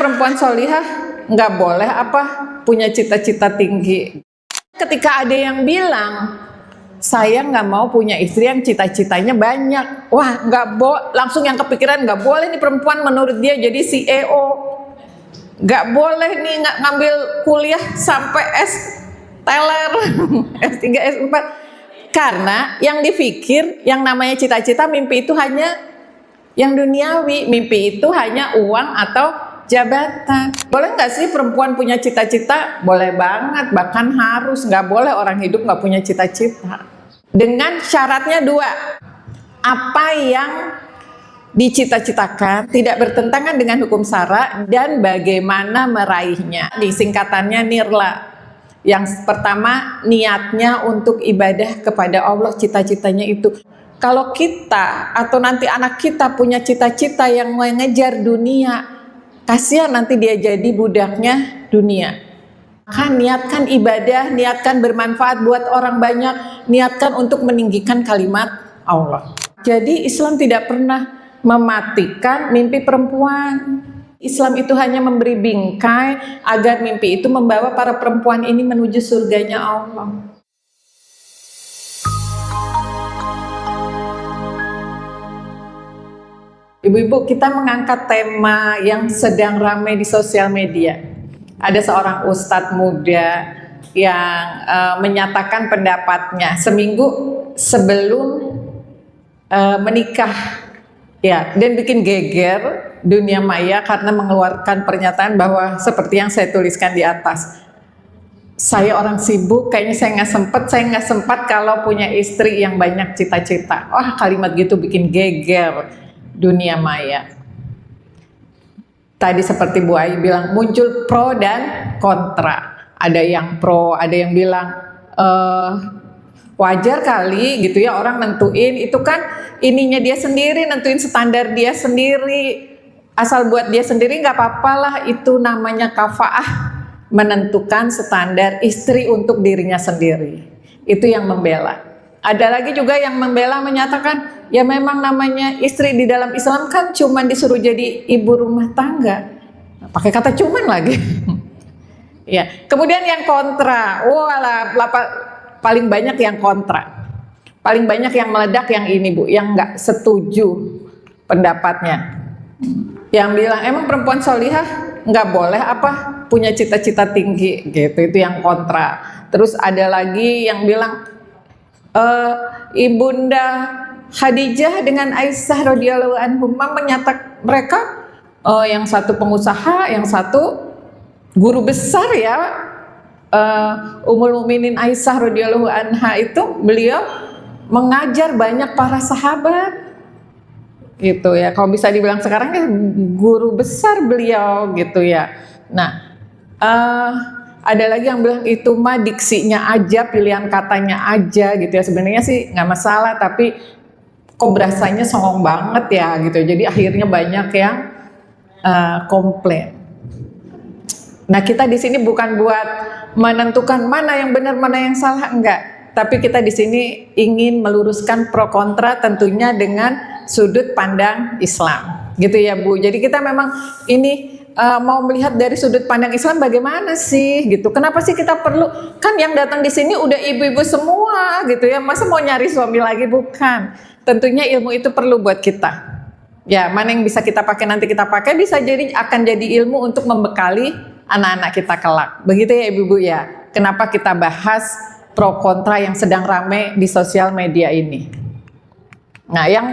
perempuan solihah nggak boleh apa punya cita-cita tinggi. Ketika ada yang bilang, saya nggak mau punya istri yang cita-citanya banyak, wah nggak langsung yang kepikiran nggak boleh nih perempuan menurut dia jadi CEO, nggak boleh nih nggak ngambil kuliah sampai S teler, S3, S4, karena yang dipikir yang namanya cita-cita, mimpi itu hanya yang duniawi, mimpi itu hanya uang atau jabatan. Boleh nggak sih perempuan punya cita-cita? Boleh banget, bahkan harus. Nggak boleh orang hidup nggak punya cita-cita. Dengan syaratnya dua, apa yang dicita-citakan tidak bertentangan dengan hukum syara dan bagaimana meraihnya. Di singkatannya nirla. Yang pertama, niatnya untuk ibadah kepada Allah, cita-citanya itu. Kalau kita atau nanti anak kita punya cita-cita yang mengejar dunia, kasihan nanti dia jadi budaknya dunia. Kan niatkan ibadah, niatkan bermanfaat buat orang banyak, niatkan untuk meninggikan kalimat Allah. Jadi Islam tidak pernah mematikan mimpi perempuan. Islam itu hanya memberi bingkai agar mimpi itu membawa para perempuan ini menuju surganya Allah. Ibu-ibu, kita mengangkat tema yang sedang ramai di sosial media. Ada seorang ustadz muda yang menyatakan pendapatnya seminggu sebelum menikah, ya, dan bikin geger dunia maya karena mengeluarkan pernyataan bahwa seperti yang saya tuliskan di atas. Saya orang sibuk, kayaknya saya nggak sempat kalau punya istri yang banyak cita-cita. Wah, kalimat gitu bikin geger dunia maya. Tadi seperti Bu Ayu bilang, muncul pro dan kontra. Ada yang pro, ada yang bilang wajar kali gitu ya orang nentuin, itu kan ininya dia sendiri, nentuin standar dia sendiri, asal buat dia sendiri nggak apa-apa lah, itu namanya kafaah, menentukan standar istri untuk dirinya sendiri. Itu yang membela. Ada lagi juga yang membela, menyatakan ya memang namanya istri di dalam Islam kan cuman disuruh jadi ibu rumah tangga. Pakai kata cuman lagi. Ya, kemudian yang kontra, paling banyak yang kontra. Paling banyak yang meledak yang ini Bu, yang nggak setuju pendapatnya. Yang bilang emang perempuan solihah nggak boleh apa punya cita-cita tinggi gitu, itu yang kontra. Terus ada lagi yang bilang Ibunda Khadijah dengan Aisyah radhiyallahu anhuma menyatakan mereka yang satu pengusaha, yang satu guru besar ya. Ummul Mukminin Aisyah radhiyallahu anha itu beliau mengajar banyak para sahabat. Gitu ya. Kalau bisa dibilang sekarang ya guru besar beliau gitu ya. Nah, ada lagi yang bilang itu mah diksinya aja, pilihan katanya aja gitu ya. Sebenarnya sih nggak masalah, tapi kok berasanya songong banget ya gitu. Jadi akhirnya banyak yang komplain. Nah, kita di sini bukan buat menentukan mana yang benar, mana yang salah, enggak. Tapi kita di sini ingin meluruskan pro kontra tentunya dengan sudut pandang Islam. Gitu ya, Bu. Jadi kita memang ini mau melihat dari sudut pandang Islam bagaimana sih gitu. Kenapa sih kita perlu, kan yang datang di sini udah ibu-ibu semua gitu ya. Masa mau nyari suami lagi? Bukan. Tentunya ilmu itu perlu buat kita. Ya, mana yang bisa kita pakai nanti kita pakai, bisa jadi akan jadi ilmu untuk membekali anak-anak kita kelak. Begitu ya ibu-ibu ya. Kenapa kita bahas pro kontra yang sedang rame di sosial media ini. Nah, yang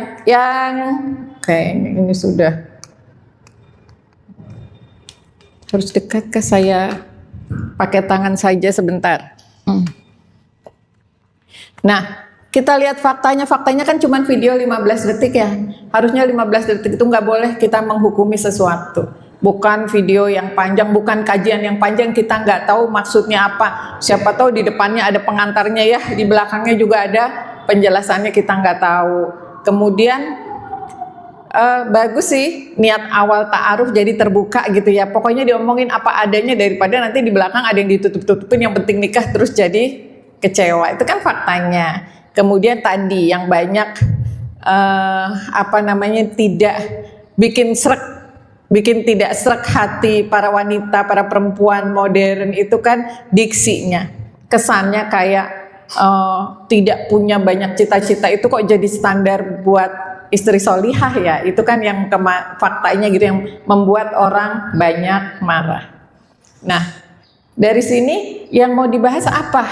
oke, ini sudah harus dekat ke saya, pakai tangan saja sebentar. Nah, kita lihat faktanya kan cuma video 15 detik ya. Harusnya 15 detik itu nggak boleh kita menghukumi sesuatu. Bukan video yang panjang, bukan kajian yang panjang, kita nggak tahu maksudnya apa. Siapa tahu di depannya ada pengantarnya ya, di belakangnya juga ada penjelasannya, kita nggak tahu. Kemudian bagus sih niat awal ta'aruf jadi terbuka gitu ya. Pokoknya diomongin apa adanya daripada nanti di belakang ada yang ditutup-tutupin, yang penting nikah terus jadi kecewa. Itu kan faktanya. Kemudian tadi yang banyak tidak bikin srek bikin tidak srek hati para wanita, para perempuan modern itu kan diksinya. Kesannya kayak tidak punya banyak cita-cita itu kok jadi standar buat istri solihah ya. Itu kan yang faktanya gitu yang membuat orang banyak marah. Nah, dari sini yang mau dibahas apa?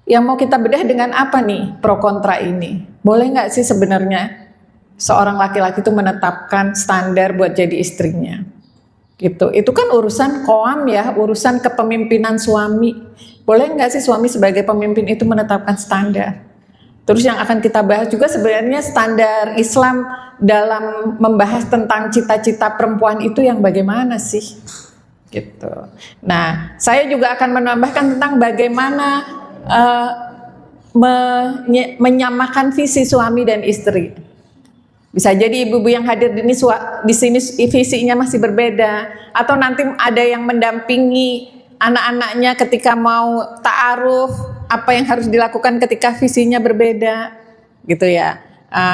Yang mau kita bedah dengan apa nih pro kontra ini? Boleh nggak sih sebenarnya seorang laki-laki itu menetapkan standar buat jadi istrinya? Gitu. Itu kan urusan qoam ya, urusan kepemimpinan suami. Boleh nggak sih suami sebagai pemimpin itu menetapkan standar? Terus yang akan kita bahas juga sebenarnya standar Islam dalam membahas tentang cita-cita perempuan itu yang bagaimana sih? Gitu. Nah, saya juga akan menambahkan tentang bagaimana menyamakan visi suami dan istri. Bisa jadi ibu-ibu yang hadir di sini visinya masih berbeda, atau nanti ada yang mendampingi anak-anaknya ketika mau ta'aruf, apa yang harus dilakukan ketika visinya berbeda, gitu ya.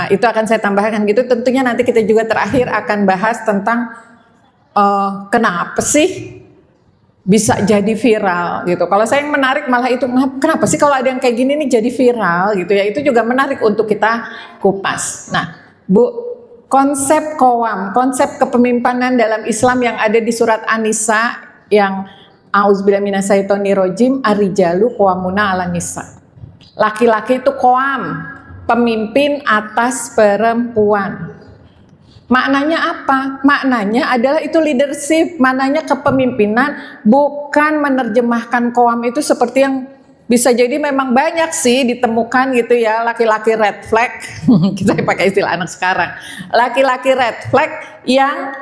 Itu akan saya tambahkan gitu. Tentunya nanti kita juga terakhir akan bahas tentang kenapa sih bisa jadi viral gitu. Kalau saya yang menarik malah itu, kenapa sih kalau ada yang kayak gini nih jadi viral gitu ya. Itu juga menarik untuk kita kupas. Nah, Bu, konsep qawam, konsep kepemimpinan dalam Islam yang ada di surat An-Nisa yang auzubillahi minasyaitonirrajim, ar-rijalu qawwamuna 'alan nisa. Laki-laki itu qawam, pemimpin atas perempuan. Maknanya apa? Maknanya adalah itu leadership, maknanya kepemimpinan, bukan menerjemahkan qawam itu seperti yang bisa jadi memang banyak sih ditemukan gitu ya, laki-laki red flag, kita pakai istilah anak sekarang, laki-laki red flag yang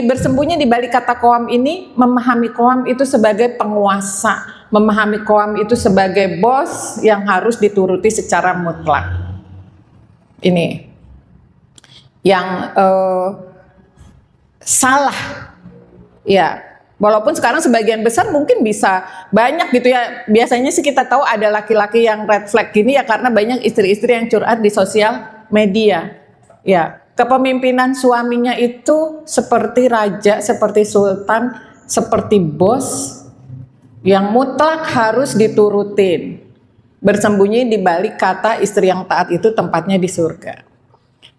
bersembunyi di balik kata qawam ini, memahami qawam itu sebagai penguasa, memahami qawam itu sebagai bos yang harus dituruti secara mutlak. Ini yang salah ya, walaupun sekarang sebagian besar mungkin bisa banyak gitu ya. Biasanya sih kita tahu ada laki-laki yang red flag gini ya karena banyak istri-istri yang curhat di sosial media ya. Kepemimpinan suaminya itu seperti raja, seperti sultan, seperti bos yang mutlak harus diturutin. Bersembunyi di balik kata istri yang taat itu tempatnya di surga.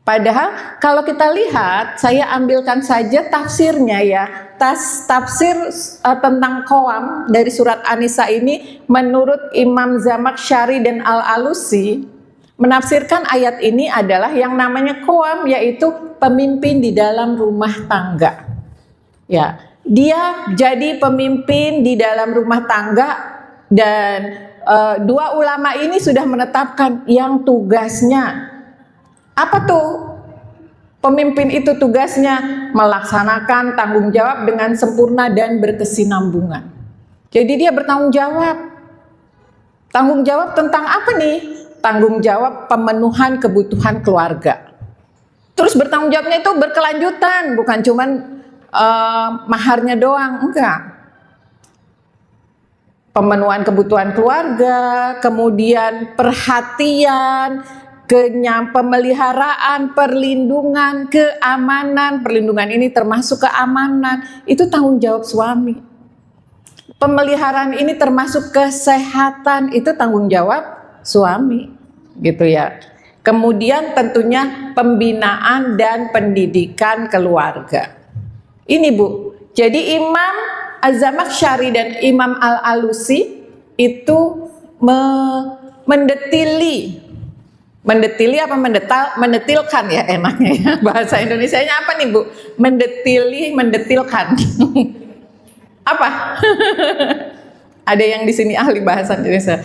Padahal kalau kita lihat, saya ambilkan saja tafsirnya ya. Tafsir tentang qawam dari surat An-Nisa ini menurut Imam Zamakhsyari dan Al-Alusi menafsirkan ayat ini adalah yang namanya qawam, yaitu pemimpin di dalam rumah tangga. Ya, dia jadi pemimpin di dalam rumah tangga dan dua ulama ini sudah menetapkan yang tugasnya apa tuh? Pemimpin itu tugasnya melaksanakan tanggung jawab dengan sempurna dan berkesinambungan. Jadi dia bertanggung jawab. Tanggung jawab tentang apa nih? Tanggung jawab pemenuhan kebutuhan keluarga. Terus bertanggung jawabnya itu berkelanjutan, bukan cuman maharnya doang, enggak. Pemenuhan kebutuhan keluarga, kemudian perhatian, pemeliharaan, perlindungan, keamanan. Perlindungan ini termasuk keamanan, itu tanggung jawab suami. Pemeliharaan ini termasuk kesehatan, itu tanggung jawab suami, gitu ya. Kemudian tentunya pembinaan dan pendidikan keluarga. Ini Bu, jadi Imam Az-Zamakhsyari dan Imam Al-Alusi itu mendetili apa mendetilkan ya enaknya ya, bahasa Indonesianya apa nih Bu? Mendetilkan apa? Ada yang di sini ahli bahasa Indonesia.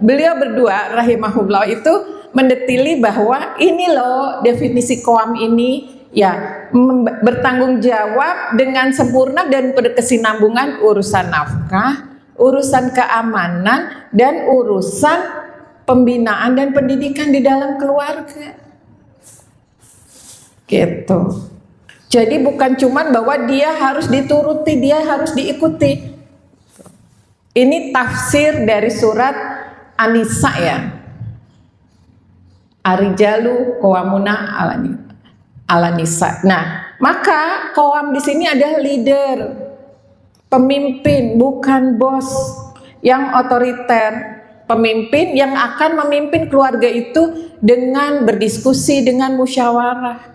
Beliau berdua rahimahullah itu mendetili bahwa ini loh definisi qawam ini ya, bertanggung jawab dengan sempurna dan berkesinambungan urusan nafkah, urusan keamanan, dan urusan pembinaan dan pendidikan di dalam keluarga. Gitu. Jadi bukan cuman bahwa dia harus dituruti, dia harus diikuti. Ini tafsir dari surat An-Nisa ya. Ar-rijalu qawwamuna 'alan nisa. ala nisa. Nah, maka qawam di sini adalah leader, pemimpin, bukan bos yang otoriter. Pemimpin yang akan memimpin keluarga itu dengan berdiskusi, dengan musyawarah.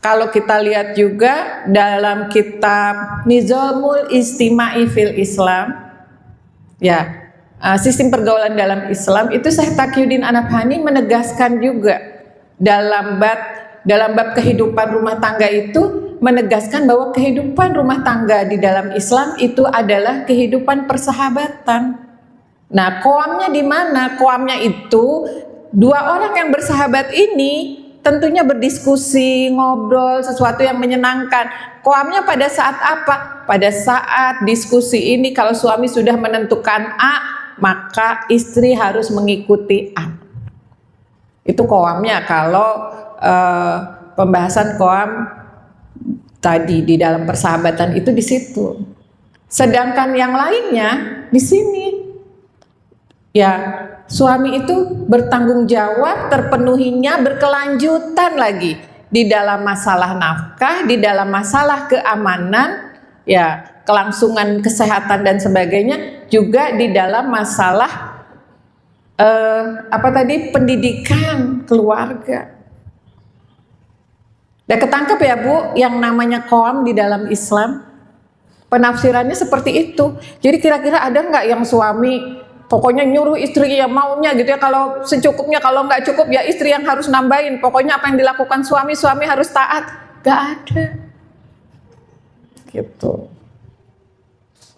Kalau kita lihat juga dalam kitab Nizamul Istima'i fil Islam, ya, sistem pergaulan dalam Islam itu Syekh Taqiyuddin An-Nabhani menegaskan juga dalam bab kehidupan rumah tangga itu menegaskan bahwa kehidupan rumah tangga di dalam Islam itu adalah kehidupan persahabatan. Nah, qawamnya di mana? Qawamnya itu dua orang yang bersahabat ini tentunya berdiskusi, ngobrol, sesuatu yang menyenangkan. Qawamnya pada saat apa? Pada saat diskusi ini kalau suami sudah menentukan A, maka istri harus mengikuti A. Itu qawamnya kalau pembahasan qawam tadi di dalam persahabatan itu di situ. Sedangkan yang lainnya di sini. Ya, suami itu bertanggung jawab, terpenuhinya berkelanjutan lagi di dalam masalah nafkah, di dalam masalah keamanan, ya, kelangsungan kesehatan dan sebagainya, juga di dalam masalah pendidikan keluarga. Udah ketangkep ya Bu, yang namanya qawam di dalam Islam? Penafsirannya seperti itu. Jadi kira-kira ada nggak yang suami pokoknya nyuruh istri yang maunya gitu ya, kalau secukupnya, kalau nggak cukup ya istri yang harus nambahin. Pokoknya apa yang dilakukan suami harus taat. Nggak ada. Gitu.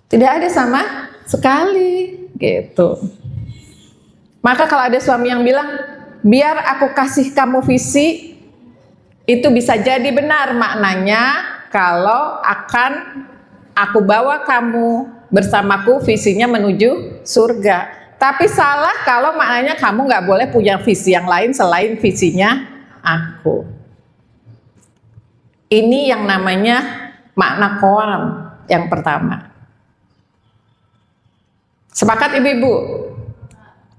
Tidak ada sama sekali. Gitu. Maka kalau ada suami yang bilang, biar aku kasih kamu visi, itu bisa jadi benar maknanya kalau akan aku bawa kamu bersamaku visinya menuju surga. Tapi salah kalau maknanya kamu nggak boleh punya visi yang lain selain visinya aku. Ini yang namanya makna qawam yang pertama. Sepakat ibu-ibu?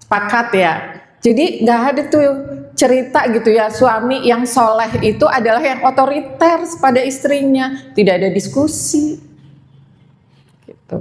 Sepakat ya. Jadi nggak ada tuh cerita gitu ya, suami yang soleh itu adalah yang otoriter pada istrinya, tidak ada diskusi. Gitu.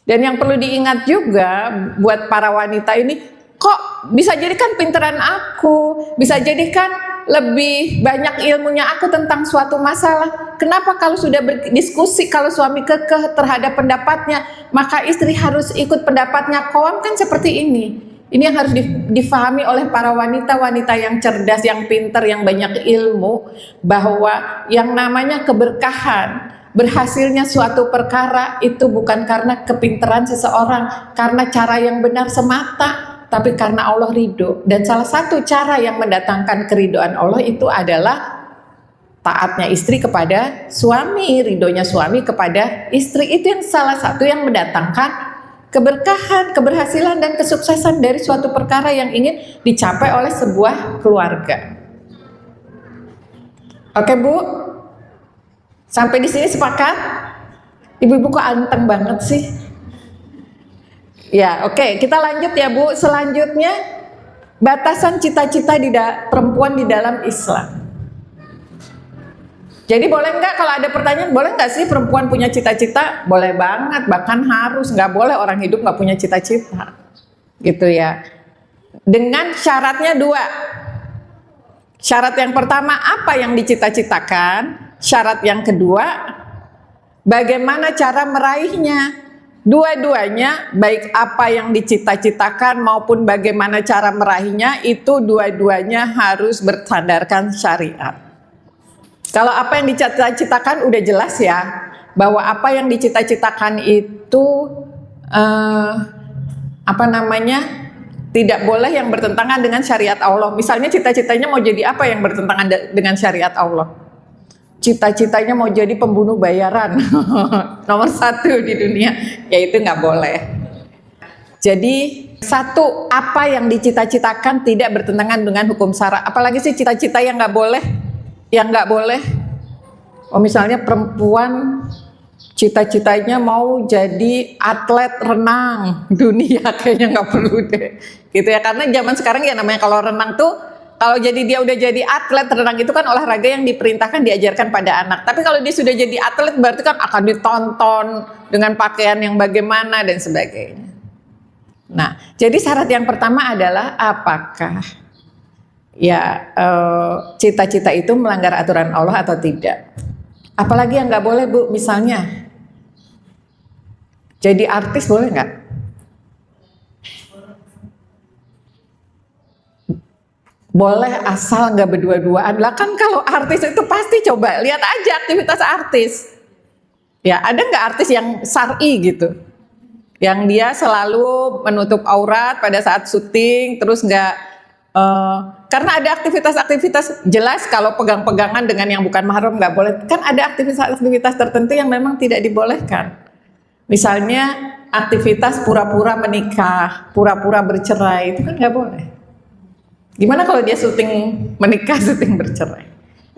Dan yang perlu diingat juga buat para wanita ini, kok bisa jadikan pinteran aku, bisa jadikan lebih banyak ilmunya aku tentang suatu masalah. Kenapa kalau sudah berdiskusi, kalau suami kekeh terhadap pendapatnya, maka istri harus ikut pendapatnya? Qawam kan seperti ini. Ini yang harus difahami oleh para wanita-wanita yang cerdas, yang pintar, yang banyak ilmu, bahwa yang namanya keberkahan, berhasilnya suatu perkara itu bukan karena kepintaran seseorang, karena cara yang benar semata, tapi karena Allah ridho. Dan salah satu cara yang mendatangkan keridhoan Allah itu adalah taatnya istri kepada suami, ridhonya suami kepada istri. Itu yang salah satu yang mendatangkan keberkahan, keberhasilan dan kesuksesan dari suatu perkara yang ingin dicapai oleh sebuah keluarga. Oke Bu? Sampai di sini sepakat? Ibu-ibu kok anteng banget sih? Ya, oke, kita lanjut ya Bu. Selanjutnya, batasan cita-cita perempuan di dalam Islam. Jadi boleh nggak, kalau ada pertanyaan, boleh nggak sih perempuan punya cita-cita? Boleh banget, bahkan harus. Nggak boleh orang hidup nggak punya cita-cita. Gitu ya. Dengan syaratnya dua. Syarat yang pertama, apa yang dicita-citakan? Syarat yang kedua, bagaimana cara meraihnya? Dua-duanya, baik apa yang dicita-citakan maupun bagaimana cara meraihnya, itu dua-duanya harus bersandarkan syariat. Kalau apa yang dicita-citakan udah jelas ya, bahwa apa yang dicita-citakan itu tidak boleh yang bertentangan dengan syariat Allah. Misalnya cita-citanya mau jadi apa yang bertentangan dengan syariat Allah? Cita-citanya mau jadi pembunuh bayaran nomor 1 di dunia, ya itu nggak boleh. Jadi satu, apa yang dicita-citakan tidak bertentangan dengan hukum syara. Apalagi sih cita-cita yang nggak boleh, Oh misalnya perempuan cita-citanya mau jadi atlet renang dunia, kayaknya nggak perlu deh, gitu ya. Karena zaman sekarang ya namanya kalau renang tuh Kalau jadi dia udah jadi atlet renang itu kan olahraga yang diperintahkan diajarkan pada anak. Tapi kalau dia sudah jadi atlet berarti kan akan ditonton dengan pakaian yang bagaimana dan sebagainya. Nah, jadi syarat yang pertama adalah apakah ya cita-cita itu melanggar aturan Allah atau tidak. Apalagi yang nggak boleh Bu, misalnya jadi artis boleh nggak? Boleh asal nggak berdua-duaan. Lah kan kalau artis itu pasti coba lihat aja aktivitas artis. Ya ada nggak artis yang syar'i gitu, yang dia selalu menutup aurat pada saat syuting, terus nggak karena ada aktivitas-aktivitas jelas kalau pegang-pegangan dengan yang bukan mahram nggak boleh. Kan ada aktivitas-aktivitas tertentu yang memang tidak dibolehkan. Misalnya aktivitas pura-pura menikah, pura-pura bercerai, itu kan nggak boleh. Gimana kalau dia syuting menikah, syuting bercerai?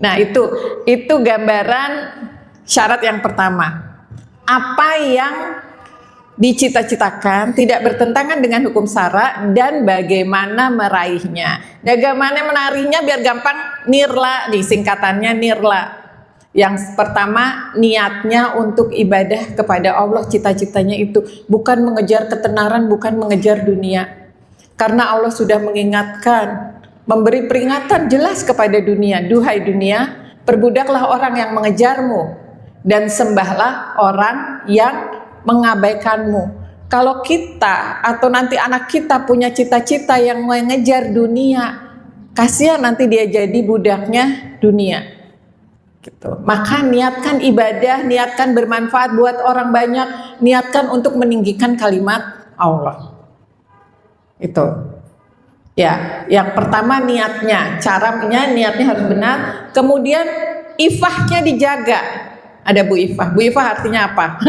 Nah itu gambaran syarat yang pertama. Apa yang dicita-citakan tidak bertentangan dengan hukum syara dan bagaimana meraihnya. Bagaimana menarinya biar gampang, nirla, nih singkatannya nirla. Yang pertama niatnya untuk ibadah kepada Allah, cita-citanya itu bukan mengejar ketenaran, bukan mengejar dunia. Karena Allah sudah mengingatkan, memberi peringatan jelas kepada dunia, duhai dunia, perbudaklah orang yang mengejarmu dan sembahlah orang yang mengabaikanmu. Kalau kita atau nanti anak kita punya cita-cita yang mengejar dunia, kasihan nanti dia jadi budaknya dunia. Gitu. Maka niatkan ibadah, niatkan bermanfaat buat orang banyak, niatkan untuk meninggikan kalimat Allah. Itu. Ya, yang pertama niatnya, caranya niatnya harus benar. Kemudian ifahnya dijaga. Ada Bu Ifah. Bu Ifah artinya apa?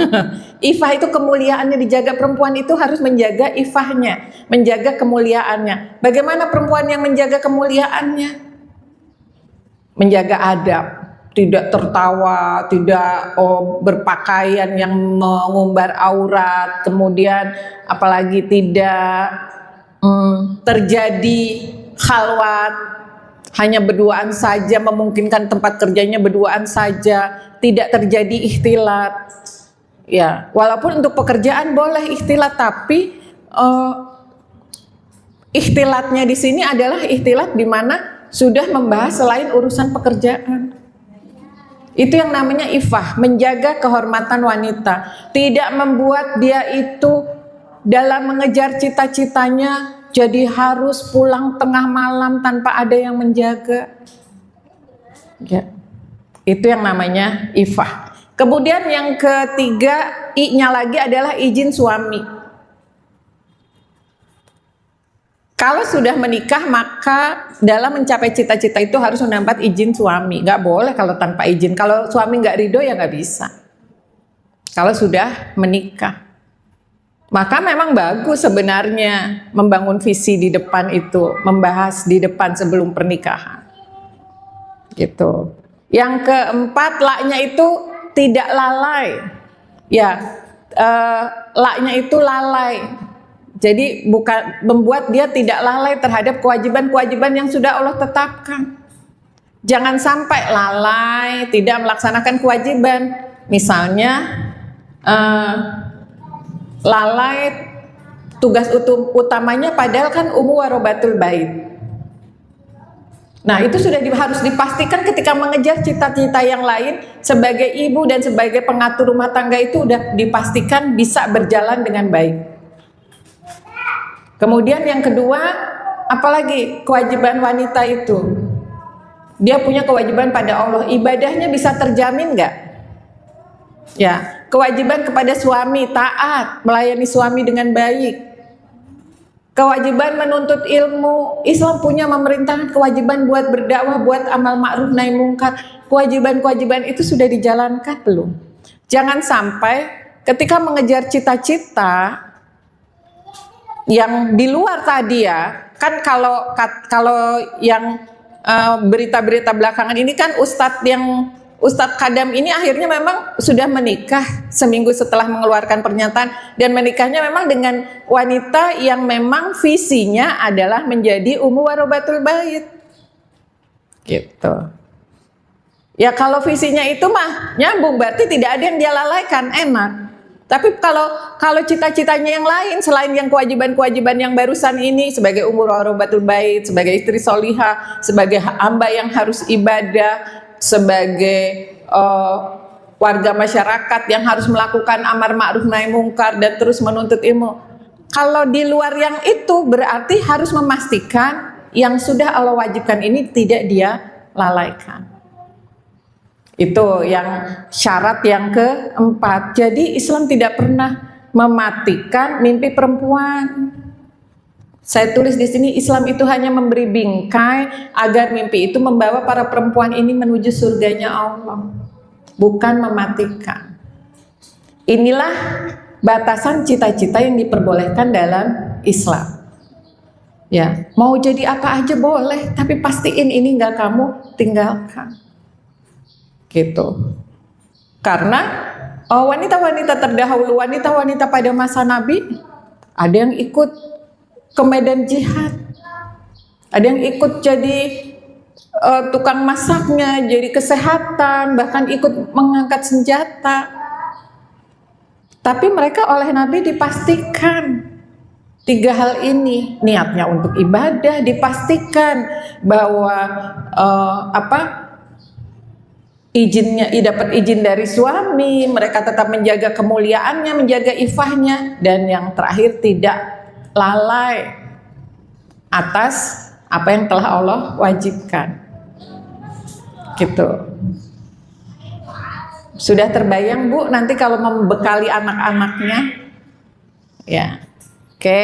Ifah itu kemuliaannya dijaga. Perempuan itu harus menjaga ifahnya, menjaga kemuliaannya. Bagaimana perempuan yang menjaga kemuliaannya? Menjaga adab, tidak tertawa, tidak berpakaian yang mengumbar aurat, kemudian apalagi tidak terjadi khalwat, hanya berduaan saja, memungkinkan tempat kerjanya berduaan saja, tidak terjadi ikhtilat. Ya, walaupun untuk pekerjaan boleh ikhtilat, tapi ikhtilatnya di sini adalah ikhtilat di mana sudah membahas selain urusan pekerjaan. Itu yang namanya ifah, menjaga kehormatan wanita, tidak membuat dia itu dalam mengejar cita-citanya jadi harus pulang tengah malam tanpa ada yang menjaga. Ya. Itu yang namanya ifah. Kemudian yang ketiga, I-nya lagi adalah izin suami. Kalau sudah menikah maka dalam mencapai cita-cita itu harus mendapat izin suami. Nggak boleh kalau tanpa izin. Kalau suami nggak ridho ya nggak bisa. Kalau sudah menikah. Maka memang bagus sebenarnya membangun visi di depan itu, membahas di depan sebelum pernikahan. Gitu. Yang keempat, laknya itu tidak lalai. Ya, laknya itu lalai. Jadi bukan membuat dia tidak lalai terhadap kewajiban-kewajiban yang sudah Allah tetapkan. Jangan sampai lalai, tidak melaksanakan kewajiban. Misalnya lalai tugas utamanya padahal kan warobatul bait. Nah itu sudah harus dipastikan ketika mengejar cita-cita yang lain sebagai ibu dan sebagai pengatur rumah tangga itu sudah dipastikan bisa berjalan dengan baik. Kemudian yang kedua, apalagi kewajiban wanita itu, dia punya kewajiban pada Allah, ibadahnya bisa terjamin nggak? Ya, kewajiban kepada suami taat, melayani suami dengan baik. Kewajiban menuntut ilmu, Islam punya memerintahkan kewajiban buat berdakwah, buat amal ma'ruf nahi mungkar. Kewajiban-kewajiban itu sudah dijalankan belum? Jangan sampai ketika mengejar cita-cita yang di luar tadi ya, kan kalau yang berita-berita belakangan ini kan Ustadz Kadam ini akhirnya memang sudah menikah seminggu setelah mengeluarkan pernyataan, dan menikahnya memang dengan wanita yang memang visinya adalah menjadi warobatul bait. gitu. Ya kalau visinya itu mah nyambung, berarti tidak ada yang dia lalaikan, enak. Tapi kalau cita-citanya yang lain selain yang kewajiban-kewajiban yang barusan ini, sebagai umur orobatul bait, sebagai istri solihah, sebagai hamba yang harus ibadah, sebagai warga masyarakat yang harus melakukan amar ma'ruf nahi mungkar dan terus menuntut ilmu. Kalau di luar yang itu berarti harus memastikan yang sudah Allah wajibkan ini tidak dia lalaikan. Itu yang syarat yang keempat. Jadi Islam tidak pernah mematikan mimpi perempuan. Saya tulis di sini, Islam itu hanya memberi bingkai agar mimpi itu membawa para perempuan ini menuju surganya Allah, bukan mematikan. Inilah batasan cita-cita yang diperbolehkan dalam Islam. Ya, mau jadi apa aja boleh, tapi pastiin ini nggak kamu tinggalkan. Gitu. Karena wanita-wanita terdahulu, wanita-wanita pada masa Nabi, ada yang ikut ke medan jihad, ada yang ikut jadi tukang masaknya, jadi kesehatan, bahkan ikut mengangkat senjata. Tapi mereka oleh Nabi dipastikan 3 hal ini, niatnya untuk ibadah, dipastikan bahwa izinnya, dapat izin dari suami, mereka tetap menjaga kemuliaannya, menjaga ifahnya, dan yang terakhir tidak lalai atas apa yang telah Allah wajibkan. Gitu. Sudah terbayang Bu nanti kalau membekali anak-anaknya? Ya. Oke,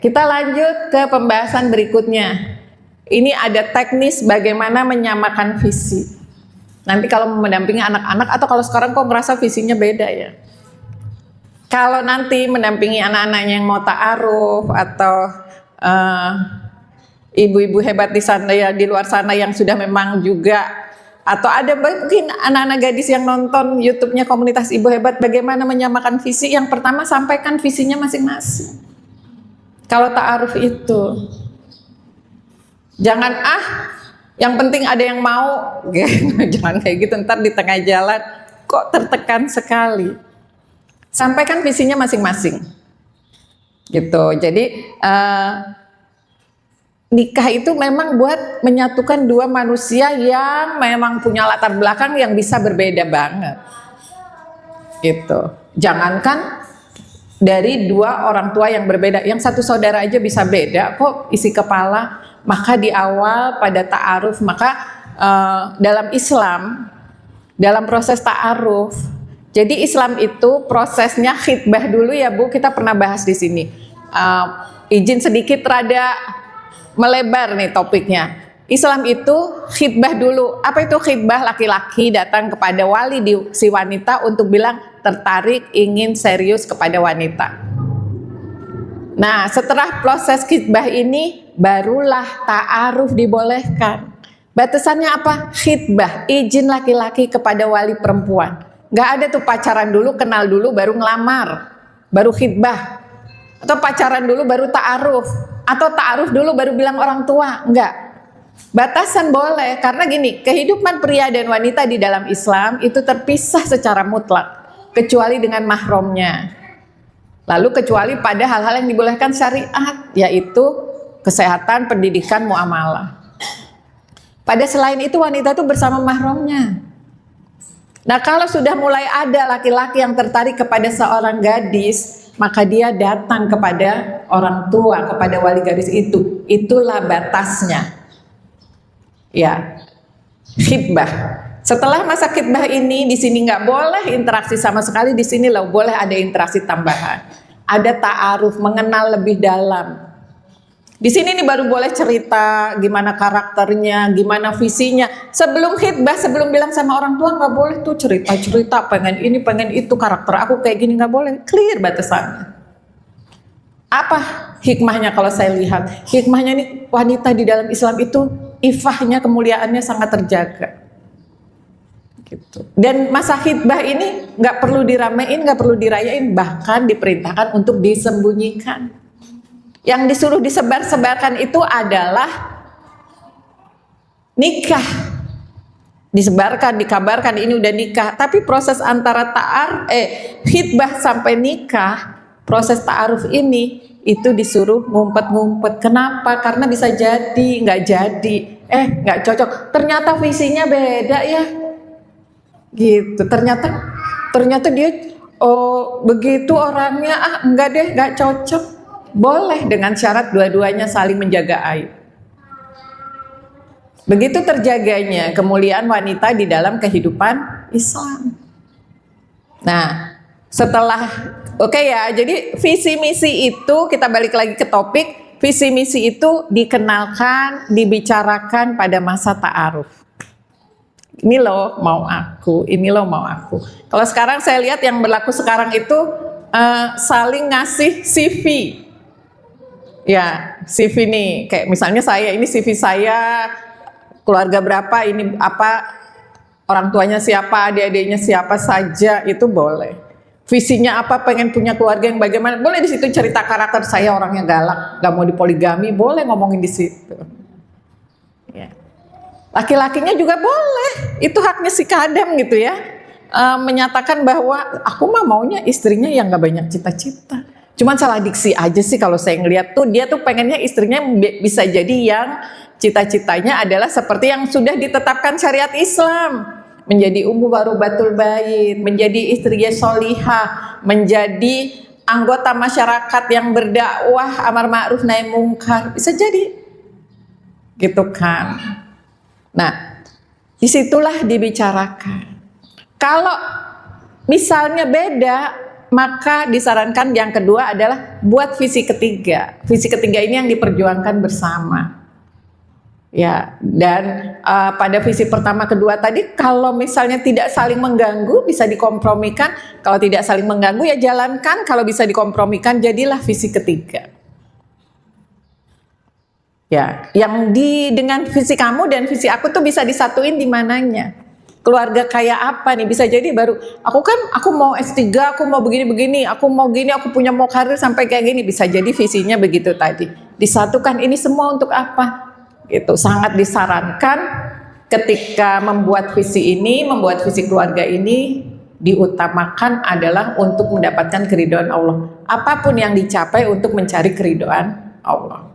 kita lanjut ke pembahasan berikutnya. Ini ada teknis bagaimana menyamakan visi. Nanti kalau mendampingi anak-anak, atau kalau sekarang kok merasa visinya beda ya. Kalau nanti mendampingi anak-anaknya yang mau ta'aruf, atau ibu-ibu hebat di sana ya, di luar sana yang sudah memang juga, atau ada mungkin anak-anak gadis yang nonton YouTube-nya komunitas ibu hebat, bagaimana menyamakan visi. Yang pertama, sampaikan visinya masing-masing. Kalau ta'aruf itu jangan yang penting ada yang mau, jangan kayak gitu, ntar di tengah jalan kok tertekan sekali. Sampaikan visinya masing-masing, gitu. Jadi nikah itu memang buat menyatukan dua manusia yang memang punya latar belakang yang bisa berbeda banget, gitu. Jangankan dari 2 orang tua yang berbeda, yang satu saudara aja bisa beda kok isi kepala. Maka di awal pada ta'aruf, maka dalam Islam, dalam proses ta'aruf, jadi Islam itu prosesnya khitbah dulu ya Bu, kita pernah bahas di sini. Izin sedikit rada melebar nih topiknya. Islam itu khitbah dulu. Apa itu khitbah? Laki-laki datang kepada wali si wanita untuk bilang tertarik, ingin serius kepada wanita. Nah, setelah proses khitbah ini, barulah ta'aruf dibolehkan. Batasannya apa? Khitbah, izin laki-laki kepada wali perempuan. Gak ada tuh pacaran dulu, kenal dulu, baru ngelamar, baru khitbah. Atau pacaran dulu, baru ta'aruf. Atau ta'aruf dulu, baru bilang orang tua. Enggak. Batasan boleh, karena gini, kehidupan pria dan wanita di dalam Islam itu terpisah secara mutlak, kecuali dengan mahramnya. Lalu kecuali pada hal-hal yang dibolehkan syariat, yaitu kesehatan, pendidikan, muamalah. Pada selain itu wanita itu bersama mahramnya. Nah kalau sudah mulai ada laki-laki yang tertarik kepada seorang gadis, maka dia datang kepada orang tua, kepada wali gadis itu. Itulah batasnya. Ya, khitbah. Setelah masa khitbah ini, di sini nggak boleh interaksi sama sekali. Di sini loh boleh ada interaksi tambahan. Ada ta'aruf, mengenal lebih dalam. Di sini nih baru boleh cerita gimana karakternya, gimana visinya. Sebelum khitbah, sebelum bilang sama orang tua nggak boleh tuh cerita-cerita pengen ini, pengen itu, karakter aku kayak gini, nggak boleh. Clear batasannya. Apa hikmahnya kalau saya lihat? Hikmahnya nih wanita di dalam Islam itu ifahnya, kemuliaannya sangat terjaga. Gitu. Dan masa khitbah ini nggak perlu diramein, nggak perlu dirayain, bahkan diperintahkan untuk disembunyikan. Yang disuruh disebar-sebarkan itu adalah nikah, disebarkan, dikabarkan ini udah nikah, tapi proses antara khitbah sampai nikah, proses ta'aruf ini itu disuruh ngumpet-ngumpet. Kenapa? Karena bisa jadi, nggak jadi, nggak cocok. Ternyata visinya beda ya, gitu. Ternyata dia begitu orangnya, enggak deh, nggak cocok. Boleh dengan syarat dua-duanya saling menjaga aib. Begitu terjaganya kemuliaan wanita di dalam kehidupan Islam. Nah, setelah ya, jadi visi misi itu, kita balik lagi ke topik, visi misi itu dikenalkan, dibicarakan pada masa ta'aruf. Ini loh mau aku, ini loh mau aku. Kalau sekarang saya lihat yang berlaku sekarang itu saling ngasih CV. Ya, CV nih, kayak misalnya saya, ini CV saya, keluarga berapa, ini apa, orang tuanya siapa, adik-adiknya siapa saja, itu boleh. Visinya apa, pengen punya keluarga yang bagaimana, boleh di situ cerita karakter saya orangnya galak, gak mau dipoligami, boleh ngomongin di situ. Ya. Laki-lakinya juga boleh, itu haknya si kadam gitu ya, menyatakan bahwa aku mah maunya istrinya yang gak banyak cita-cita. Cuman salah diksi aja sih kalau saya ngeliat tuh, dia tuh pengennya istrinya bisa jadi yang cita-citanya adalah seperti yang sudah ditetapkan syariat Islam, menjadi ummu barubatul bait, menjadi istri solihah, menjadi anggota masyarakat yang berdakwah amar ma'ruf nahi mungkar, bisa jadi, gitu kan. Nah, disitulah dibicarakan. Kalau misalnya beda, maka disarankan yang kedua adalah buat visi ketiga. Visi ketiga ini yang diperjuangkan bersama. Ya, dan pada visi pertama kedua tadi, kalau misalnya tidak saling mengganggu bisa dikompromikan. Kalau tidak saling mengganggu ya jalankan. Kalau bisa dikompromikan jadilah visi ketiga. Ya, yang dengan visi kamu dan visi aku tuh bisa disatuin di mananya. Keluarga kayak apa nih, bisa jadi baru aku mau S3, aku mau begini-begini, aku mau gini, aku mau karir sampai kayak gini, bisa jadi visinya begitu tadi. Disatukan, ini semua untuk apa? Gitu. Sangat disarankan ketika membuat visi ini, membuat visi keluarga ini, diutamakan adalah untuk mendapatkan keridhaan Allah. Apapun yang dicapai untuk mencari keridhaan Allah.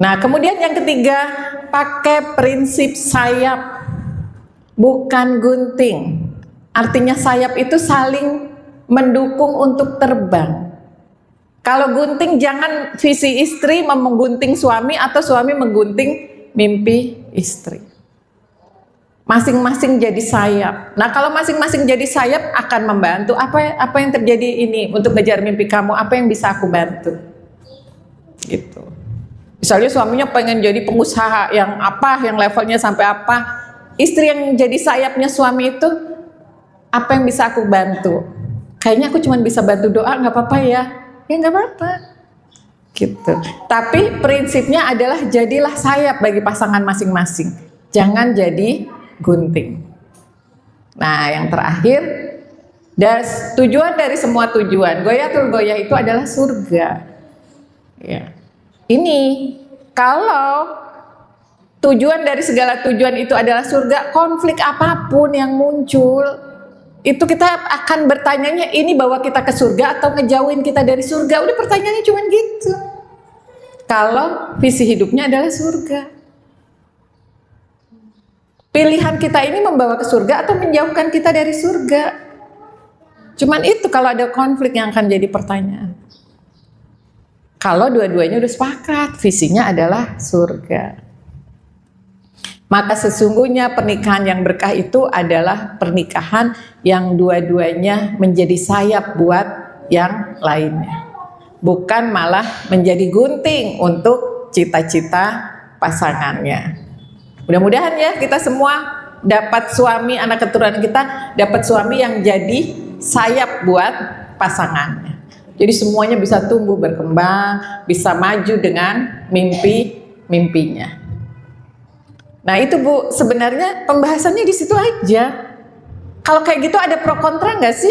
Nah, kemudian yang ketiga, pakai prinsip sayap, bukan gunting. Artinya sayap itu saling mendukung untuk terbang. Kalau gunting, jangan visi istri menggunting suami atau suami menggunting mimpi istri. Masing-masing jadi sayap. Nah, kalau masing-masing jadi sayap akan membantu. Apa yang terjadi ini untuk ngejar mimpi kamu? Apa yang bisa aku bantu? Gitu. Misalnya suaminya pengen jadi pengusaha yang levelnya sampai apa? Istri yang jadi sayapnya suami itu, apa yang bisa aku bantu? Kayaknya aku cuma bisa bantu doa, nggak apa-apa ya? Ya nggak apa-apa. Gitu. Tapi prinsipnya adalah jadilah sayap bagi pasangan masing-masing. Jangan jadi gunting. Nah, yang terakhir, tujuan dari semua tujuan, Ghayatul Ghayah itu adalah surga. Ya. Ini kalau tujuan dari segala tujuan itu adalah surga, konflik apapun yang muncul, itu kita akan bertanyanya, ini bawa kita ke surga atau ngejauhin kita dari surga? Udah, pertanyaannya cuma gitu. Kalau visi hidupnya adalah surga, pilihan kita ini membawa ke surga atau menjauhkan kita dari surga. Cuman itu kalau ada konflik yang akan jadi pertanyaan. Kalau dua-duanya udah sepakat, visinya adalah surga, maka sesungguhnya pernikahan yang berkah itu adalah pernikahan yang dua-duanya menjadi sayap buat yang lainnya, bukan malah menjadi gunting untuk cita-cita pasangannya. Mudah-mudahan ya kita semua dapat suami, anak keturunan kita dapat suami yang jadi sayap buat pasangannya. Jadi semuanya bisa tumbuh berkembang, bisa maju dengan mimpi-mimpinya. Nah itu Bu, sebenarnya pembahasannya di situ aja. Kalau kayak gitu ada pro kontra nggak sih?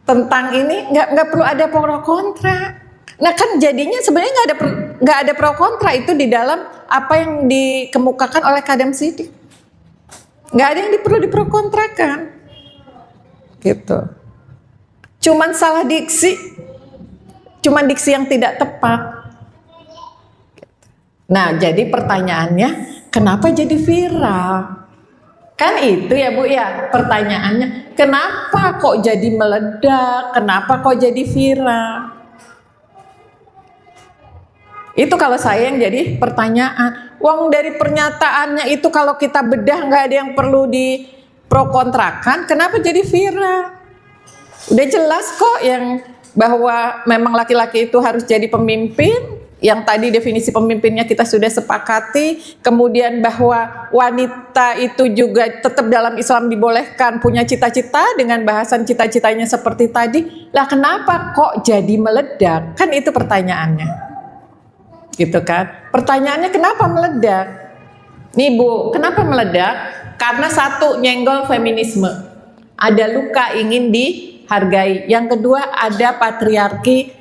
Tentang ini nggak perlu ada pro kontra. Nah kan jadinya sebenarnya nggak ada pro kontra itu di dalam apa yang dikemukakan oleh Kadam Siddiq. Nggak ada yang perlu dipro kontrakan, gitu. Cuman salah diksi, cuman diksi yang tidak tepat. Nah jadi pertanyaannya, kenapa jadi viral? Kan itu ya Bu ya pertanyaannya, kenapa kok jadi meledak, kenapa kok jadi viral? Itu kalau saya yang jadi pertanyaan. Wong dari pernyataannya itu kalau kita bedah nggak ada yang perlu di pro kontrakan, kenapa jadi viral? Udah jelas kok yang bahwa memang laki-laki itu harus jadi pemimpin. Yang tadi definisi pemimpinnya kita sudah sepakati. Kemudian bahwa wanita itu juga tetap dalam Islam dibolehkan punya cita-cita dengan bahasan cita-citanya seperti tadi. Lah kenapa kok jadi meledak? Kan itu pertanyaannya. Gitu kan? Pertanyaannya kenapa meledak? Nih Bu, kenapa meledak? Karena satu, nyenggol feminisme. Ada luka ingin dihargai. Yang kedua, ada patriarki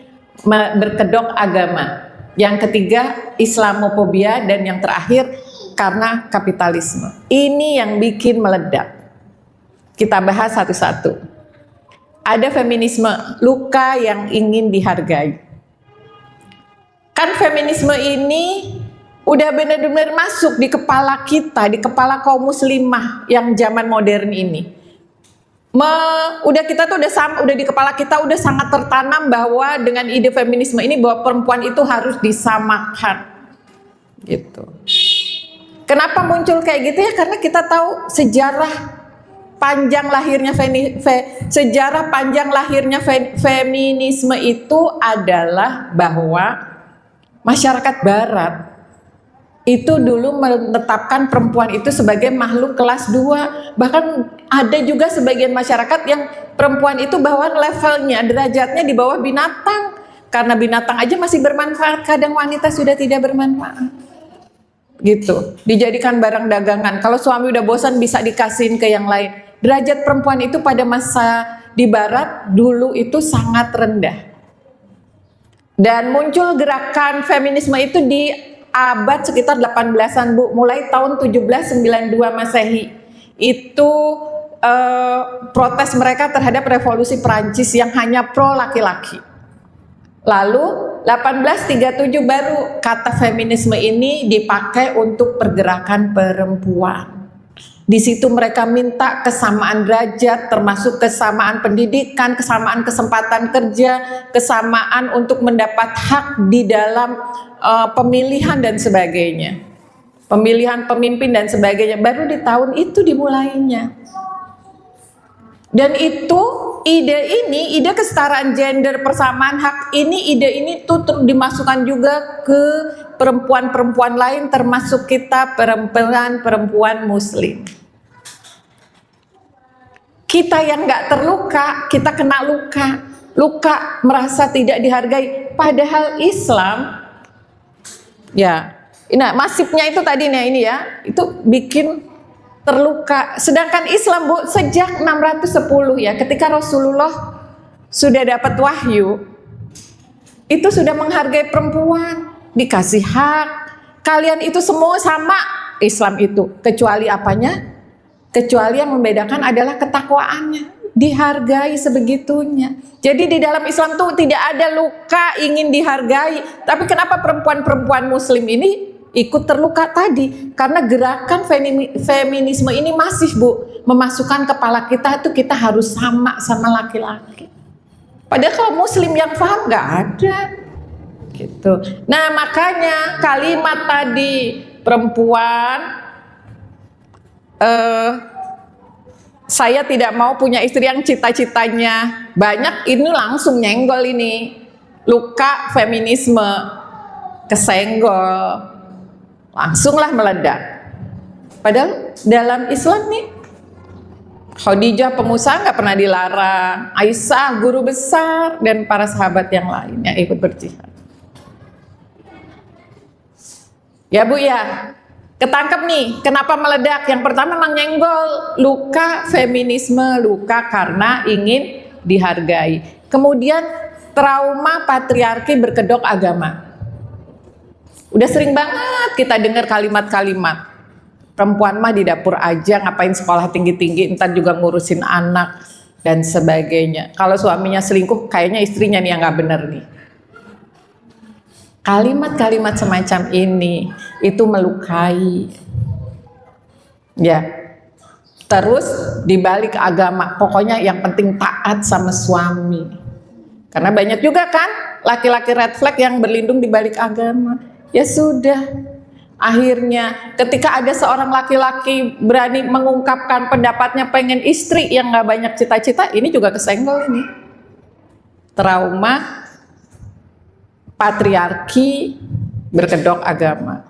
berkedok agama. Yang ketiga, Islamofobia, dan yang terakhir karena kapitalisme. Ini yang bikin meledak. Kita bahas satu-satu. Ada feminisme, luka yang ingin dihargai. Kan feminisme ini udah benar-benar masuk di kepala kita, di kepala kaum muslimah yang zaman modern ini. Udah kita tuh udah di kepala kita udah sangat tertanam bahwa dengan ide feminisme ini bahwa perempuan itu harus disamakan. Gitu. Kenapa muncul kayak gitu ya? Karena kita tahu sejarah panjang lahirnya feminisme itu adalah bahwa masyarakat barat itu dulu menetapkan perempuan itu sebagai makhluk kelas 2. Bahkan ada juga sebagian masyarakat yang perempuan itu bahwa levelnya, derajatnya di bawah binatang. Karena binatang aja masih bermanfaat, kadang wanita sudah tidak bermanfaat. Gitu, dijadikan barang dagangan. Kalau suami udah bosan bisa dikasihin ke yang lain. Derajat perempuan itu pada masa di barat dulu itu sangat rendah. Dan muncul gerakan feminisme itu di abad sekitar 18-an Bu, mulai tahun 1792 Masehi. Itu protes mereka terhadap revolusi Perancis yang hanya pro laki-laki. Lalu 1837 baru kata feminisme ini dipakai untuk pergerakan perempuan. Di situ mereka minta kesamaan derajat, termasuk kesamaan pendidikan, kesamaan kesempatan kerja, kesamaan untuk mendapat hak di dalam pemilihan dan sebagainya. Pemilihan pemimpin dan sebagainya. Baru di tahun itu dimulainya. Dan itu ide kesetaraan gender, persamaan hak ide ini tuh dimasukkan juga ke perempuan-perempuan lain, termasuk kita perempuan muslim. Kita yang nggak terluka, kita kena luka merasa tidak dihargai. Padahal Islam, ya, nah masifnya itu tadi nih ini ya, itu bikin terluka. Sedangkan Islam Bu, sejak 610 ya, ketika Rasulullah sudah dapat wahyu, itu sudah menghargai perempuan, dikasih hak. Kalian itu semua sama Islam itu, kecuali apanya? Kecuali yang membedakan adalah ketakwaannya, dihargai sebegitunya. Jadi di dalam Islam tuh tidak ada luka ingin dihargai. Tapi kenapa perempuan-perempuan muslim ini ikut terluka tadi? Karena gerakan feminisme ini masih Bu, memasukkan kepala kita itu kita harus sama laki-laki. Padahal kalau muslim yang paham nggak ada. Gitu. Nah makanya kalimat tadi perempuan, saya tidak mau punya istri yang cita-citanya banyak, ini langsung nyenggol ini, luka feminisme, kesenggol, langsunglah meledak. Padahal dalam Islam nih, Khadijah pengusaha nggak pernah dilarang, Aisyah guru besar, dan para sahabat yang lain yang ikut berjihad. Ya Bu ya, ketangkep nih, kenapa meledak? Yang pertama memang nyenggol, luka feminisme, luka karena ingin dihargai. Kemudian trauma patriarki berkedok agama. Udah sering banget kita dengar kalimat-kalimat, perempuan mah di dapur aja, ngapain sekolah tinggi-tinggi, ntar juga ngurusin anak dan sebagainya. Kalau suaminya selingkuh, kayaknya istrinya nih yang nggak bener nih. Kalimat-kalimat semacam ini itu melukai. Ya. Terus dibalik agama, pokoknya yang penting taat sama suami. Karena banyak juga kan laki-laki red flag yang berlindung di balik agama. Ya sudah, akhirnya ketika ada seorang laki-laki berani mengungkapkan pendapatnya pengen istri yang gak banyak cita-cita, ini juga kesenggol ini. Trauma patriarki berkedok agama.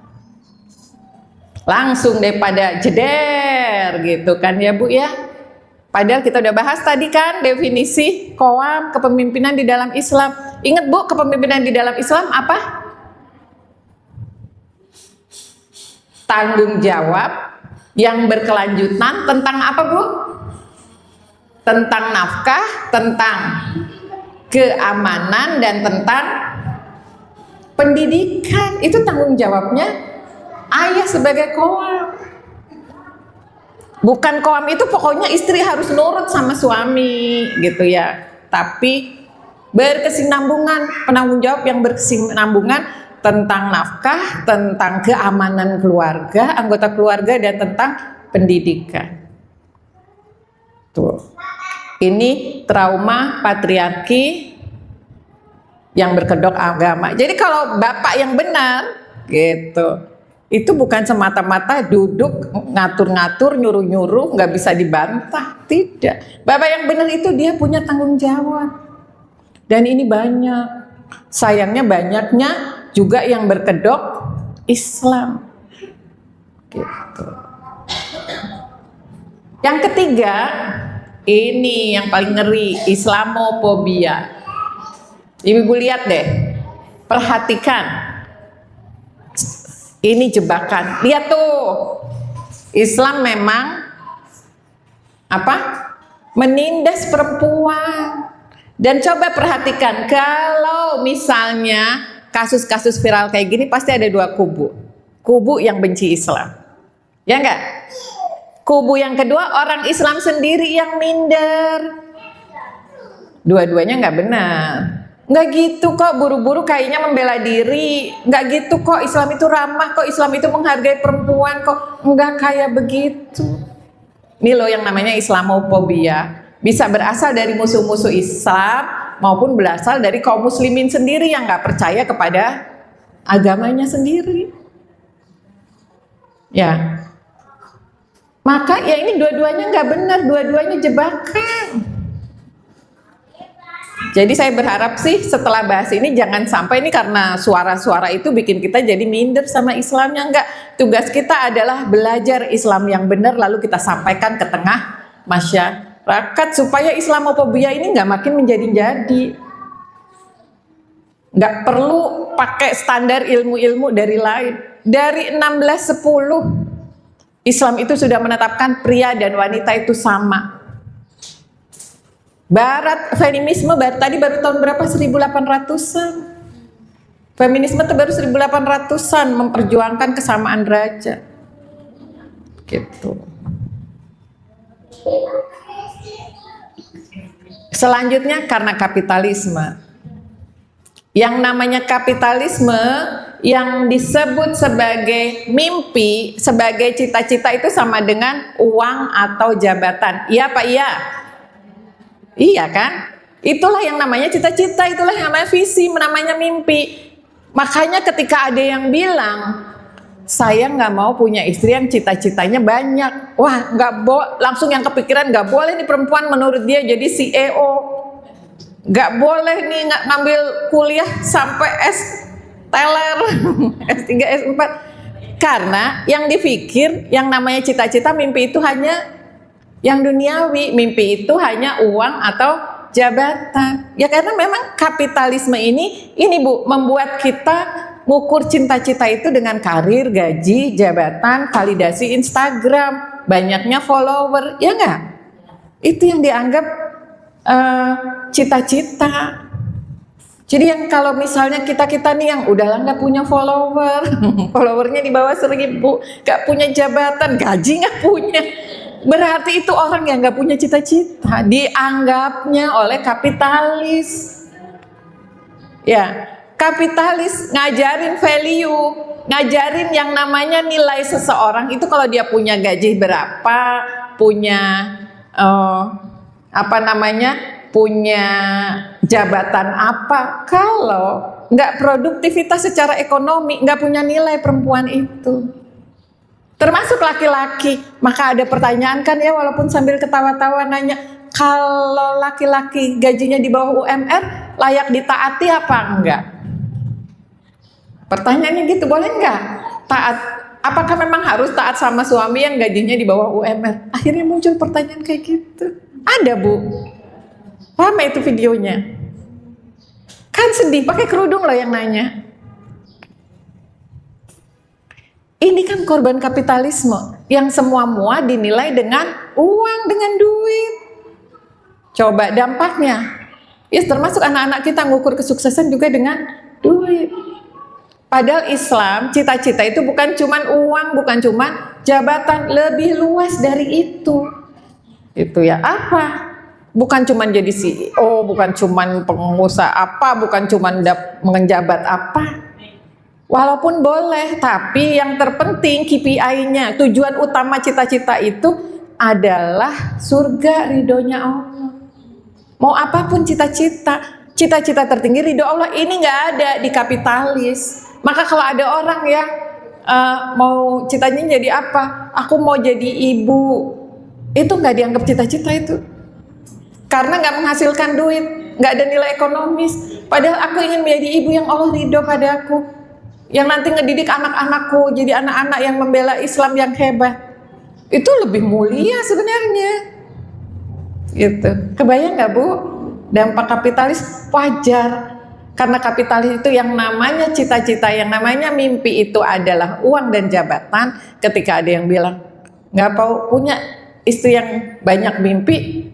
Langsung daripada jeder gitu kan ya Bu ya. Padahal kita udah bahas tadi kan definisi qawam, kepemimpinan di dalam Islam. Ingat Bu, kepemimpinan di dalam Islam apa? Tanggung jawab yang berkelanjutan tentang apa Bu? Tentang nafkah, tentang keamanan, dan tentang pendidikan. Itu tanggung jawabnya ayah sebagai qawam. Bukan qawam itu pokoknya istri harus nurut sama suami gitu ya. Tapi berkesinambungan, penanggung jawab yang berkesinambungan tentang nafkah, tentang keamanan keluarga, anggota keluarga, dan tentang pendidikan. Tuh. Ini trauma patriarki yang berkedok agama. Jadi kalau bapak yang benar gitu, itu bukan semata-mata duduk ngatur-ngatur, nyuruh-nyuruh, nggak bisa dibantah. Tidak. Bapak yang benar itu dia punya tanggung jawab. Dan ini banyak. Sayangnya banyaknya juga yang berkedok Islam. Gitu. Yang ketiga, ini yang paling ngeri, Islamophobia. Ibu lihat deh, perhatikan. Ini jebakan. Lihat tuh, Islam memang apa? Menindas perempuan. Dan coba perhatikan, kalau misalnya kasus-kasus viral kayak gini pasti ada dua kubu. Kubu yang benci Islam, ya enggak? Kubu yang kedua orang Islam sendiri yang minder. Dua-duanya enggak benar. Enggak gitu kok, buru-buru kayaknya membela diri. Enggak gitu kok, Islam itu ramah kok, Islam itu menghargai perempuan kok. Enggak kayak begitu. Ini loh yang namanya Islamophobia. Bisa berasal dari musuh-musuh Islam maupun berasal dari kaum muslimin sendiri yang nggak percaya kepada agamanya sendiri. Ya, maka ya ini dua-duanya nggak benar, dua-duanya jebakan. Jadi saya berharap sih setelah bahas ini jangan sampai ini karena suara-suara itu bikin kita jadi minder sama Islamnya. Enggak, tugas kita adalah belajar Islam yang benar lalu kita sampaikan ke tengah masyarakat supaya Islamophobia ini nggak makin menjadi-jadi. Nggak perlu pakai standar ilmu-ilmu dari lain. Dari 1610 Islam itu sudah menetapkan pria dan wanita itu sama. Barat feminisme baru tahun berapa? 1800-an. Feminisme itu baru 1800-an memperjuangkan kesamaan derajat. Gitu. Selanjutnya karena kapitalisme. Yang namanya kapitalisme yang disebut sebagai mimpi, sebagai cita-cita itu sama dengan uang atau jabatan. Iya Pak, iya? Iya kan? Itulah yang namanya cita-cita, itulah yang namanya visi, namanya mimpi. Makanya ketika ada yang bilang, saya nggak mau punya istri yang cita-citanya banyak. Wah, langsung yang kepikiran nggak boleh nih perempuan menurut dia jadi CEO. Nggak boleh nih ngambil kuliah sampai S teler, S3, S4. Karena yang dipikir, yang namanya cita-cita, mimpi itu hanya yang duniawi, mimpi itu hanya uang atau jabatan. Ya karena memang kapitalisme ini Bu, membuat kita ngukur cinta-cita itu dengan karir, gaji, jabatan, validasi Instagram, banyaknya follower, ya enggak? Itu yang dianggap cita-cita. Jadi yang kalau misalnya kita nih yang udahlah nggak punya follower, followernya di bawah 1.000, nggak punya jabatan, gaji nggak punya, berarti itu orang yang nggak punya cita-cita, dianggapnya oleh kapitalis. Ya, kapitalis ngajarin value, ngajarin yang namanya nilai seseorang itu kalau dia punya gaji berapa, punya punya jabatan apa. Kalau nggak produktivitas secara ekonomi, nggak punya nilai perempuan itu. Termasuk laki-laki. Maka ada pertanyaan kan ya, walaupun sambil ketawa-tawa nanya, kalau laki-laki gajinya di bawah UMR layak ditaati apa enggak? Pertanyaannya gitu, boleh enggak taat? Apakah memang harus taat sama suami yang gajinya di bawah UMR? Akhirnya muncul pertanyaan kayak gitu. Ada Bu, ramai itu videonya. Kan sedih, pakai kerudung loh yang nanya. Ini kan korban kapitalisme yang semua mua dinilai dengan uang, dengan duit. Coba dampaknya, ya termasuk anak-anak kita ngukur kesuksesan juga dengan duit. Padahal Islam, cita-cita itu bukan cuman uang, bukan cuman jabatan, lebih luas dari itu. Itu ya apa? Bukan cuman jadi CEO, bukan cuman pengusaha apa, bukan cuman menjabat apa. Walaupun boleh, tapi yang terpenting KPI-nya, tujuan utama cita-cita itu adalah surga, ridhonya Allah. Mau apapun cita-cita, cita-cita tertinggi ridho Allah ini nggak ada di kapitalis. Maka kalau ada orang yang mau citanya jadi apa? Aku mau jadi ibu, itu nggak dianggap cita-cita itu, karena nggak menghasilkan duit, nggak ada nilai ekonomis. Padahal aku ingin menjadi ibu yang Allah ridho padaku, yang nanti ngedidik anak-anakku jadi anak-anak yang membela Islam yang hebat. Itu lebih mulia sebenarnya. Gitu. Kebayang nggak Bu? Dampak kapitalis wajar. Karena kapitalis itu yang namanya cita-cita, yang namanya mimpi itu adalah uang dan jabatan. Ketika ada yang bilang nggak mau punya istri yang banyak mimpi,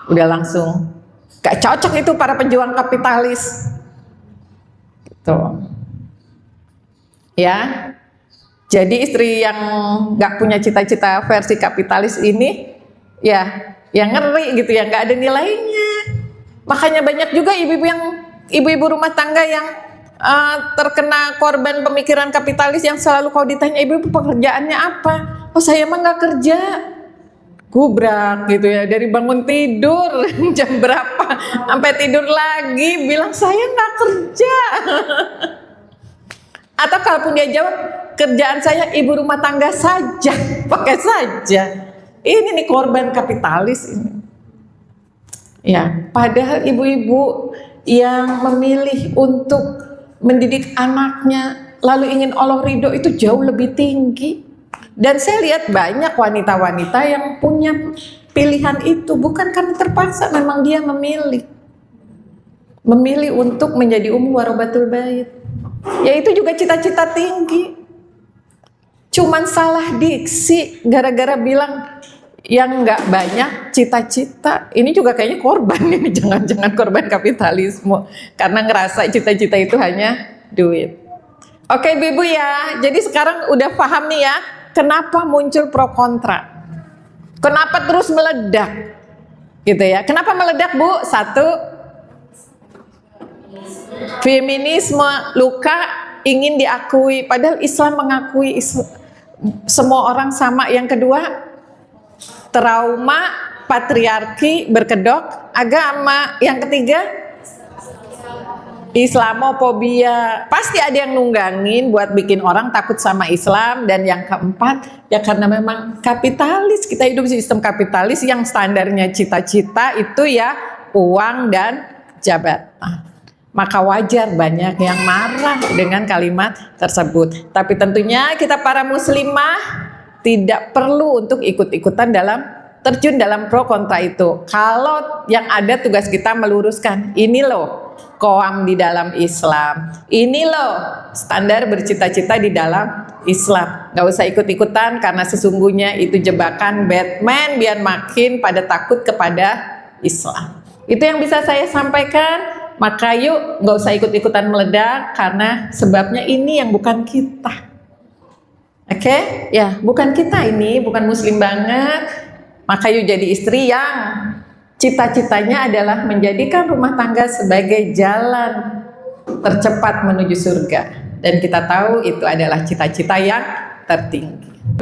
udah langsung gak cocok itu para pejuang kapitalis. Gitu. Ya, jadi istri yang nggak punya cita-cita versi kapitalis ini, ya, yang ngeri gitu ya, nggak ada nilainya. Makanya banyak juga ibu-ibu rumah tangga yang terkena korban pemikiran kapitalis yang selalu kalau ditanya ibu pekerjaannya apa, oh saya mah nggak kerja, gubrak gitu ya, dari bangun tidur jam berapa sampai tidur lagi bilang saya nggak kerja. Atau kalaupun dia jawab kerjaan saya ibu rumah tangga saja, pakai saja. Ini nih korban kapitalis ini. Ya, padahal ibu-ibu yang memilih untuk mendidik anaknya lalu ingin Allah ridho itu jauh lebih tinggi. Dan saya lihat banyak wanita-wanita yang punya pilihan itu bukan karena terpaksa, memang dia memilih untuk menjadi ummu warabatul bait. Ya itu juga cita-cita tinggi. Cuman salah diksi gara-gara bilang yang nggak banyak cita-cita. Ini juga kayaknya korban ini, jangan-jangan korban kapitalisme karena ngerasa cita-cita itu hanya duit. Oke Ibu ya, jadi sekarang udah paham nih ya kenapa muncul pro kontra, kenapa terus meledak gitu ya. Kenapa meledak Bu? Satu, feminisme, luka ingin diakui, padahal Islam mengakui semua orang sama. Yang kedua, trauma patriarki berkedok agama. Yang ketiga, Islamofobia, pasti ada yang nunggangin buat bikin orang takut sama Islam. Dan yang keempat, ya karena memang kapitalis, kita hidup di sistem kapitalis yang standarnya cita-cita itu ya uang dan jabatan. Maka wajar banyak yang marah dengan kalimat tersebut. Tapi tentunya kita para muslimah tidak perlu untuk ikut-ikutan terjun dalam pro kontra itu. Kalau yang ada tugas kita meluruskan, ini loh koam di dalam Islam, ini loh standar bercita-cita di dalam Islam. Gak usah ikut-ikutan karena sesungguhnya itu jebakan Batman biar makin pada takut kepada Islam. Itu yang bisa saya sampaikan. Maka yuk nggak usah ikut-ikutan meledak, karena sebabnya ini yang bukan kita. Oke, ya bukan kita ini, bukan muslim banget. Maka yuk jadi istri yang cita-citanya adalah menjadikan rumah tangga sebagai jalan tercepat menuju surga. Dan kita tahu itu adalah cita-cita yang tertinggi.